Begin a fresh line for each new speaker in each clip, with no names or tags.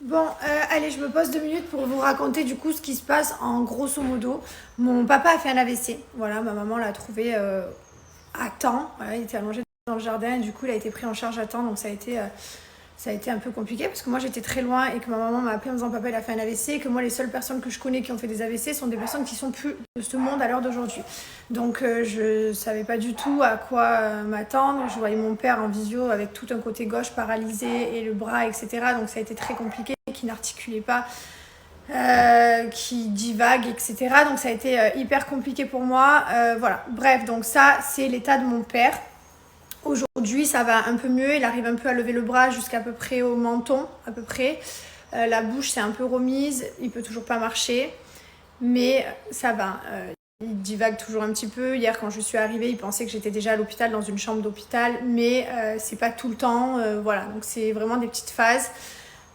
Bon, allez, je me pose 2 minutes pour vous raconter du coup ce qui se passe en grosso modo. Mon papa a fait un AVC. Voilà, ma maman l'a trouvé à temps. Voilà, il était allongé dans le jardin et du coup il a été pris en charge à temps. Donc ça a été un peu compliqué parce que moi j'étais très loin et que ma maman m'a appelé en disant papa il a fait un AVC et que moi les seules personnes que je connais qui ont fait des AVC sont des personnes qui sont plus de ce monde à l'heure d'aujourd'hui. Donc je savais pas du tout à quoi m'attendre. Je voyais mon père en visio avec tout un côté gauche paralysé et le bras etc. Donc ça a été très compliqué, qui n'articulait pas, qui divague etc. Donc ça a été hyper compliqué pour moi. Voilà, bref, donc ça c'est l'état de mon père. Aujourd'hui, ça va un peu mieux. Il arrive un peu à lever le bras jusqu'à peu près au menton, à peu près. La bouche s'est un peu remise. Il peut toujours pas marcher, mais ça va. Il divague toujours un petit peu. Hier, quand je suis arrivée, il pensait que j'étais déjà à l'hôpital, dans une chambre d'hôpital, mais c'est pas tout le temps. Voilà, donc c'est vraiment des petites phases.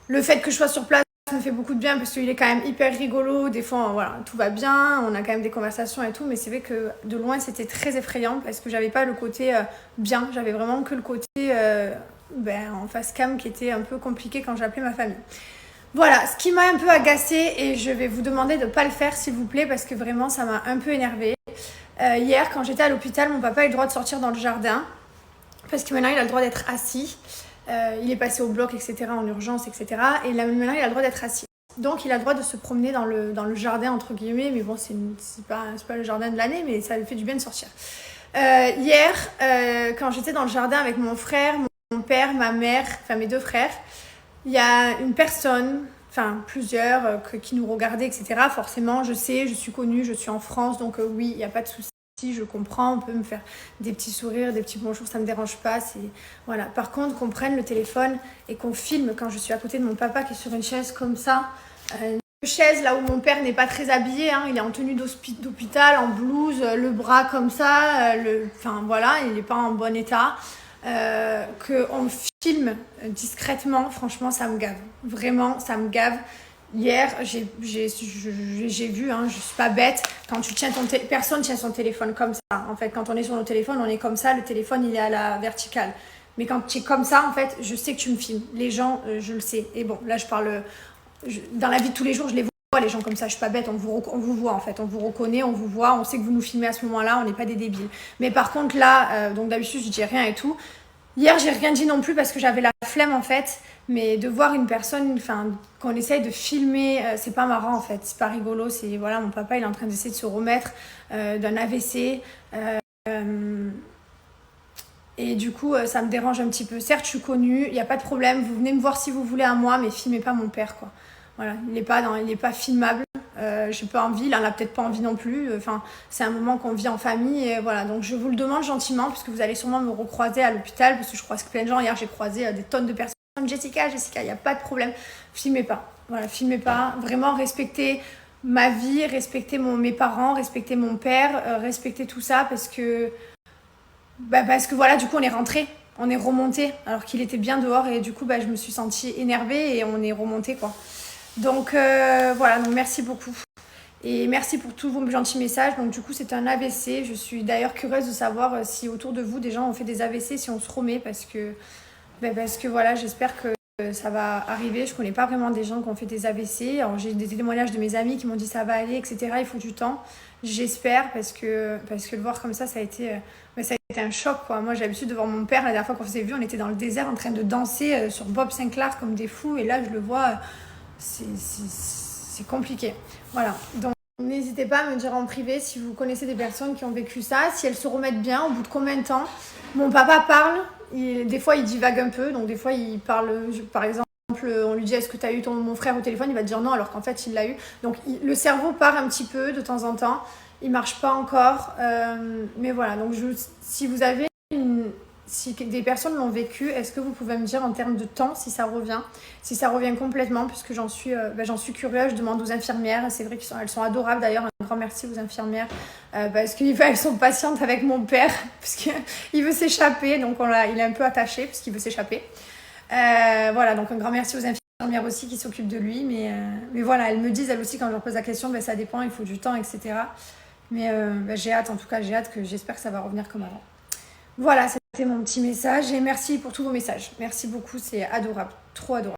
Le fait que je sois sur place me fait beaucoup de bien parce qu'il est quand même hyper rigolo. Des fois, voilà, tout va bien, on a quand même des conversations et tout, mais c'est vrai que de loin, c'était très effrayant parce que j'avais pas le côté bien, j'avais vraiment que le côté en face cam qui était un peu compliqué quand j'appelais ma famille. Voilà, ce qui m'a un peu agacée et je vais vous demander de ne pas le faire s'il vous plaît parce que vraiment ça m'a un peu énervée. Hier, quand j'étais à l'hôpital, mon papa a eu le droit de sortir dans le jardin parce que maintenant il a le droit d'être assis. Il est passé au bloc, etc., en urgence, etc. Et là, maintenant, il a le droit d'être assis. Donc, il a le droit de se promener dans le jardin, entre guillemets. Mais bon, c'est pas le jardin de l'année, mais ça lui fait du bien de sortir. Hier, quand j'étais dans le jardin avec mon frère, mon père, ma mère, enfin mes deux frères, il y a une personne, enfin plusieurs, qui nous regardaient, etc. Forcément, je sais, je suis connue, je suis en France, donc oui, il n'y a pas de souci. Je comprends, on peut me faire des petits sourires, des petits bonjours, ça me dérange pas. Voilà. Par contre, qu'on prenne le téléphone et qu'on filme quand je suis à côté de mon papa qui est sur une chaise comme ça, une chaise là où mon père n'est pas très habillé, hein, il est en tenue d'hôpital, en blouse, le bras comme ça, enfin voilà, il n'est pas en bon état. Qu'on filme discrètement, franchement, ça me gave. Vraiment, ça me gave. Hier, j'ai vu, hein, je suis pas bête, quand tu tiens personne tient son téléphone comme ça. En fait, quand on est sur nos téléphones, on est comme ça, le téléphone, il est à la verticale. Mais quand tu es comme ça, en fait, je sais que tu me filmes. Les gens, je le sais. Et bon, là, je parle... dans la vie de tous les jours, je les vois, les gens comme ça. Je suis pas bête, on vous voit, en fait. On vous reconnaît, on vous voit, on sait que vous nous filmez à ce moment-là, on n'est pas des débiles. Mais par contre, là, donc d'habitude, je dis rien et tout. Hier, j'ai rien dit non plus parce que j'avais la flemme en fait, mais de voir une personne, enfin, qu'on essaye de filmer, c'est pas marrant en fait, c'est pas rigolo. C'est voilà, mon papa il est en train d'essayer de se remettre d'un AVC et du coup ça me dérange un petit peu. Certes, je suis connue, il y a pas de problème, vous venez me voir si vous voulez à moi, mais filmez pas mon père quoi. Voilà, il est pas filmable. J'ai pas envie, il en a peut-être pas envie non plus. Enfin, c'est un moment qu'on vit en famille et voilà. Donc je vous le demande gentiment puisque vous allez sûrement me recroiser à l'hôpital parce que je croise plein de gens. Hier, j'ai croisé des tonnes de personnes. Jessica, il n'y a pas de problème. Filmez pas. Voilà, filmez pas. Vraiment respectez ma vie, respectez mes parents, respectez mon père, respectez tout ça parce que voilà, du coup, on est rentré. On est remonté alors qu'il était bien dehors et du coup, je me suis sentie énervée et on est remonté quoi. Donc voilà, donc merci beaucoup. Et merci pour tous vos gentils messages. Donc du coup, c'est un AVC. Je suis d'ailleurs curieuse de savoir si autour de vous, des gens ont fait des AVC, si on se remet, parce que voilà, j'espère que ça va arriver. Je connais pas vraiment des gens qui ont fait des AVC. Alors j'ai des témoignages de mes amis qui m'ont dit ça va aller, etc. Il faut du temps. J'espère parce que le voir comme ça a été un choc quoi. Moi j'ai l'habitude de voir mon père la dernière fois qu'on s'est vu, on était dans le désert en train de danser sur Bob Sinclair comme des fous et là je le vois, c'est compliqué. Voilà. Donc n'hésitez pas à me dire en privé si vous connaissez des personnes qui ont vécu ça, si elles se remettent bien, au bout de combien de temps. Mon papa parle, des fois il divague un peu, donc des fois il parle, par exemple, on lui dit est-ce que tu as eu mon frère au téléphone, il va te dire non alors qu'en fait il l'a eu. Donc le cerveau part un petit peu de temps en temps, il marche pas encore, mais voilà, donc si vous avez si des personnes l'ont vécu, est-ce que vous pouvez me dire en termes de temps si ça revient complètement, puisque j'en suis curieuse, je demande aux infirmières, c'est vrai qu'elles sont adorables d'ailleurs, un grand merci aux infirmières, parce qu'elles sont patientes avec mon père, parce qu'il veut s'échapper, donc il est un peu attaché, parce qu'il veut s'échapper. Voilà, donc un grand merci aux infirmières aussi qui s'occupent de lui, mais voilà, elles me disent elles aussi quand je leur pose la question, ça dépend, il faut du temps, etc. Mais j'ai hâte, en tout cas, j'espère que ça va revenir comme avant. Voilà, c'était mon petit message et merci pour tous vos messages. Merci beaucoup, c'est adorable, trop adorable.